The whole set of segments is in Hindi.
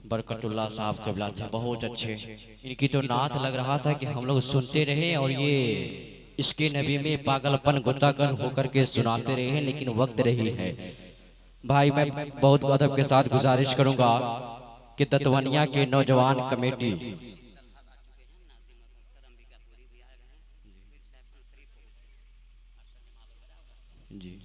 बरकतुल्लाह साहब क़िबला थे, बहुत अच्छे। इनकी तो नात लग रहा था कि हम लोग सुनते रहे और ये इसके नबी में पागलपन गुतागन होकर के सुनाते रहे, लेकिन वक्त रही है। भाई मैं बहुत अदब के साथ गुजारिश करूंगा कि तत्वनिया के नौजवान कमेटी जी,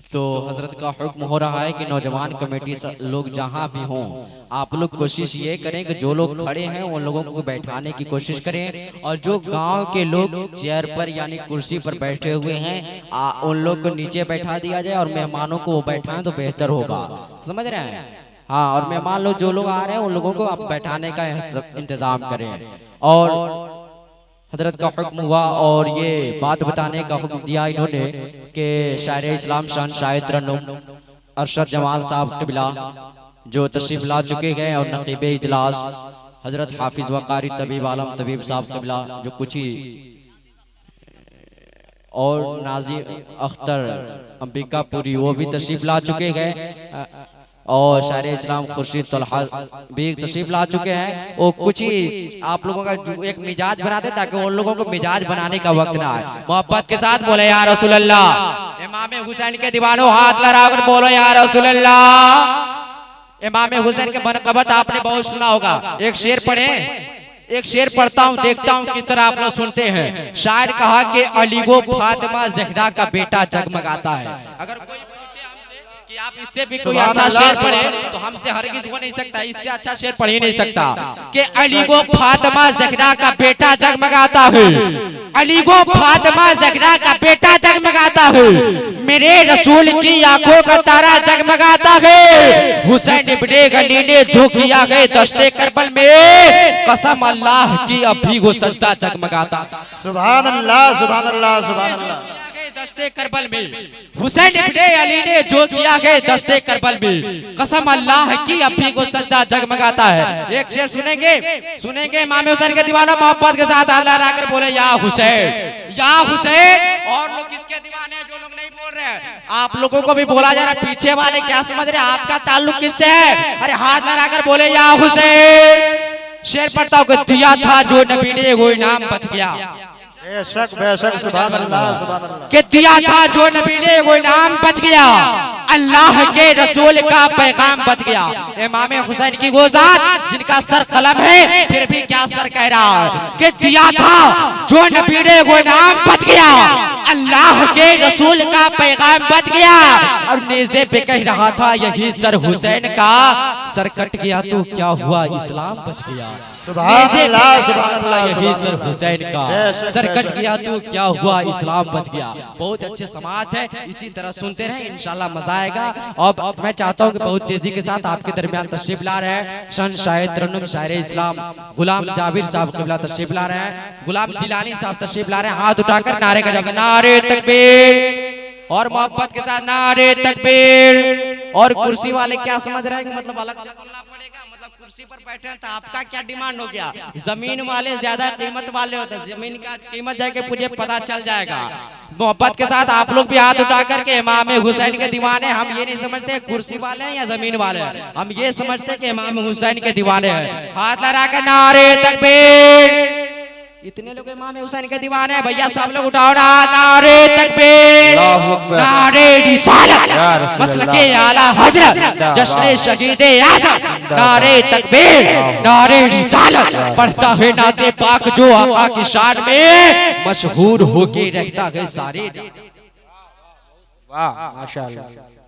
तो हजरत का हुक्म हो रहा है कि नौजवान कमेटी लोग जहां भी हों, आप लोग कोशिश ये करें कि जो लोग खड़े हैं उन लोगों को बैठाने की कोशिश करें, और जो गांव के लोग चेयर पर यानी कुर्सी पर बैठे हुए हैं उन लोग को नीचे बैठा दिया जाए और मेहमानों को वो बैठाएं तो बेहतर होगा। समझ रहे हैं? हाँ, और मेहमान लोग जो लोग आ रहे हैं उन लोगों को आप बैठाने का इंतजाम करें। और हजरत का हुक्म हुआ और ये बात बताने का हुक्म दिया इन्होंने कि शायर इस्लाम शन शायद तरन्नुम अरशद जमाल साहब क़िबला जो तशरीफ ला चुके हैं, और नक़ीब इजलास हजरत हाफिज वकारी तबीब आलम तबीब साहब क़िबला जो कुछ ही, और नाजी अख्तर अंबिकापुरी वो भी तशरीफ ला चुके हैं, और शायर इस्लाम खुर्शीद तलहा भी तशरीफ ला चुके हैं। वो कुछ ही आप लोगों का एक मिजाज बना दे ताकि उन लोगों को मिजाज बनाने का वक्त ना आए। मोहब्बत के साथ बोले या रसूल अल्लाह। इमाम हुसैन के दीवानों हाथ लहराकर बोलो या रसूल अल्लाह। इमाम हुसैन के मनक़बत आपने बहुत सुना होगा। एक शेर पढ़े, एक शेर पढ़ता हूँ, देखता हूँ किस तरह आप लोग सुनते हैं। शायर कहा कि अली वो फातिमा ज़हरा का बेटा जगमगाता है। अगर कोई कि आप इससे भी कोई अच्छा शेर पढ़े तो हमसे हरगिज़ हो नहीं सकता, इससे अच्छा शेर पढ़ ही नहीं सकता कि अली को फातिमा ज़हरा का बेटा जगमगाता है, अली को फातिमा ज़हरा का बेटा जगमगाता है, मेरे रसूल की आंखों का तारा जगमगाता है, हुसैन इब्ने अली ने जो किया है दश्ते करबल में, कसम अल्लाह की अब भी वो सजदा जगमगाता। सुभान अल्लाह, सुभान अल्लाह, सुभान अल्लाह। दश्ते करबल में हुसैन इब्ने अली ने जो किया है दश्ते करबल में, कसम अल्लाह की अब भी वो सजदा जगमगाता है। एक शेर सुनेंगे, सुनेंगे इमाम हुसैन के दीवाना मोहब्बत के साथ अल्लाह राकर बोले या हुसैन, या हुसैन। और लोग किसके दीवाने हैं जो लोग नहीं बोल रहे हैं, आप लोगों को भी बोला जा रहा है, पीछे वाले क्या समझ रहे हैं आपका ताल्लुक किससे है? अरे हाथ लहराकर बोले या हुसैन। शेर पढ़ता हूँ, दिया था जो नबी ने वो इनाम बच गया, बेशक बेशक, सुभान अल्लाह, सुभान अल्लाह। कि दिया था जो नबी ने वो इनाम बच गया, अल्लाह के रसूल का पैगाम बच गया। इमाम हुसैन की वो जात जिनका सर कलम है फिर भी क्या सर कह रहा है कि दिया था जो नबी ने वो इनाम बच गया, अल्लाह के रसूल का पैगाम बच गया। और नेज़े पे कह रहा था यही सर हुसैन का, सर कट गया तो क्या हुआ इस्लाम बच गया। सुभान अल्लाह, सुभान अल्लाह, यही सर हुसैन का, सर कट गया तो क्या हुआ इस्लाम बच गया। बहुत अच्छे समाज है, इसी तरह सुनते रहें, इंशाल्लाह मजा आएगा। और मैं चाहता हूँ कि बहुत तेजी के साथ आपके दरमियान तशरीफ ला रहे हैं शन शायद तरन्नुम शायर इस्लाम गुलाम जाबिर साहब क़िबला तशरीफ ला रहे हैं, गुलाम जिलानी साहब तशरीफ ला रहे हैं। हाथ उठाकर नारे का जाएगा, नारे तकबीर, और मोहब्बत के साथ नारे तकबीर। और कुर्सी वाले क्या समझ रहे हैं कि मतलब अलग अलग बोलना पड़ेगा, मतलब कुर्सी पर बैठे हैं तो आपका क्या डिमांड हो गया? जमीन वाले ज्यादा कीमत वाले होते हैं, जमीन का कीमत जाके मुझे पता चल जाएगा। मोहब्बत के साथ आप लोग भी हाथ उठा करके इमाम हुसैन के दीवाने, हम ये नहीं समझते कुर्सी वाले हैं या जमीन वाले हैं, हम ये समझते कि इमाम हुसैन के दीवाने हैं। हाथ लगा कर नारे तकबीर। इतने लोग इमाम हुसैन के दीवाने हैं भैया, सब लोग उठाओ ना, नारे तकबीर, नारे रिसालत, मसलके आला हजरत, जश्न शहीद आज़म, नारे तकबीर, नारे रिसालत। पढ़ता है नाते पाक जो आका की शान में मशहूर होके रहता है सारे। वाह माशाअल्लाह।